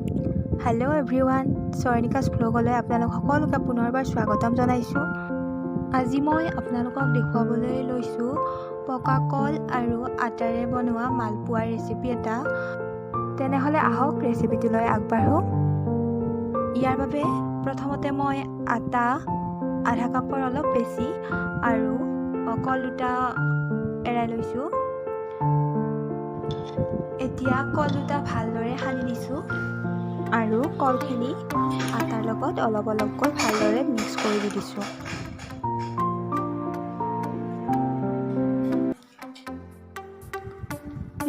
Hello' everyone, চয়নিকাছ ভ্লগলৈ আপোনালোক সকলোকে পুনৰবাৰ স্বাগতম জনাইছোঁ। আজি মই আপোনালোকক দেখুৱাবলৈ লৈছোঁ পকা কল আৰু আটাৰে বনোৱা মালপোৱাৰ ৰেচিপি এটা। তেনেহ'লে আহক ৰেচিপিটোলৈ আগবাঢ়োঁ। ইয়াৰ বাবে প্ৰথমতে মই আটা আধা কাপৰ অলপ বেছি আৰু কল দুটা এৰাই লৈছোঁ। এতিয়া কল দুটা ভালদৰে সানি দিছোঁ আৰু কলখিনি আটাৰ লগত অলপ অলপকৈ ভালদৰে মিক্স কৰি দি দিছোঁ।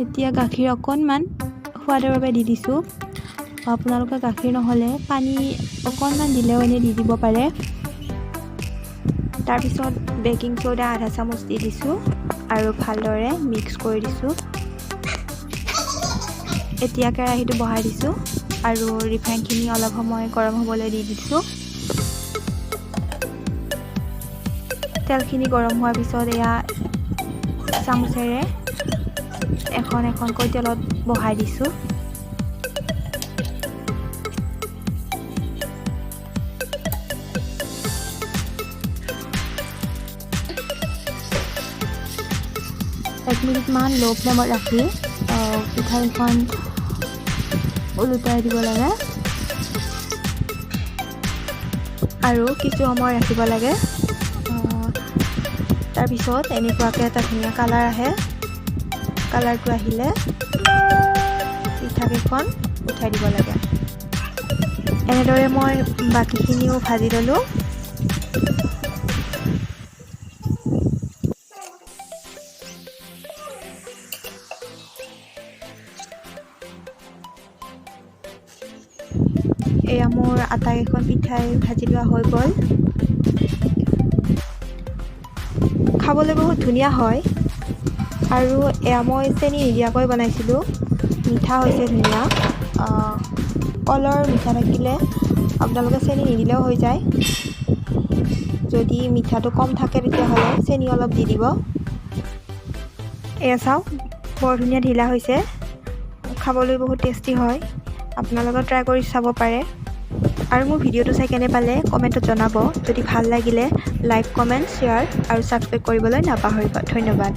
এতিয়া গাখীৰ অকণমান সোৱাদৰ বাবে দি দিছোঁ। আপোনালোকে গাখীৰ নহ'লে পানী অকণমান দিলেও এনেই দি দিব পাৰে। তাৰপিছত বেকিং চ'ডা আধা চামুচ দি দিছোঁ আৰু ভালদৰে মিক্স কৰি দিছোঁ। এতিয়া কেৰাহীটো বহাই দিছোঁ আৰু ৰিফাইনখিনি অলপ সময় গৰম হ'বলৈ দি দিছোঁ। তেলখিনি গৰম হোৱাৰ পিছত এয়া চামুচেৰে এখন এখনকৈ তেলত বহাই দিছোঁ। এক মিনিটমান ল' ফ্লেমত ৰাখি পিঠাকেইখন ওলোটাই দিব লাগে আৰু কিছু সময় ৰাখিব লাগে। তাৰপিছত এনেকুৱাকৈ এটা ধুনীয়া কালাৰ আহে। কালাৰটো আহিলে পিঠাকেইখন উঠাই দিব লাগে। এনেদৰে মই বাকীখিনিও ভাজি ল'লোঁ। এয়া মোৰ আটাকেইখন পিঠাই ভাজি লোৱা হৈ গ'ল। খাবলৈ বহুত ধুনীয়া হয় আৰু এয়া মই চেনি নিদিয়াকৈ বনাইছিলোঁ। মিঠা হৈছে ধুনীয়া। কলৰ মিঠা থাকিলে আপোনালোকে চেনি নিদিলেও হৈ যায়। যদি মিঠাটো কম থাকে তেতিয়াহ'লে চেনি অলপ দি দিব। এয়া চাওক, বৰ ধুনীয়া ঢিলা হৈছে। খাবলৈ বহুত টেষ্টি হয়। আপোনালোকে ট্ৰাই কৰি চাব পাৰে। আৰু মোৰ ভিডিঅ'টো চাই কেনে পালে কমেণ্টত জনাব। যদি ভাল লাগিলে লাইক, কমেণ্ট, শ্বেয়াৰ আৰু ছাবস্ক্ৰাইব কৰিবলৈ নাপাহৰিব। ধন্যবাদ।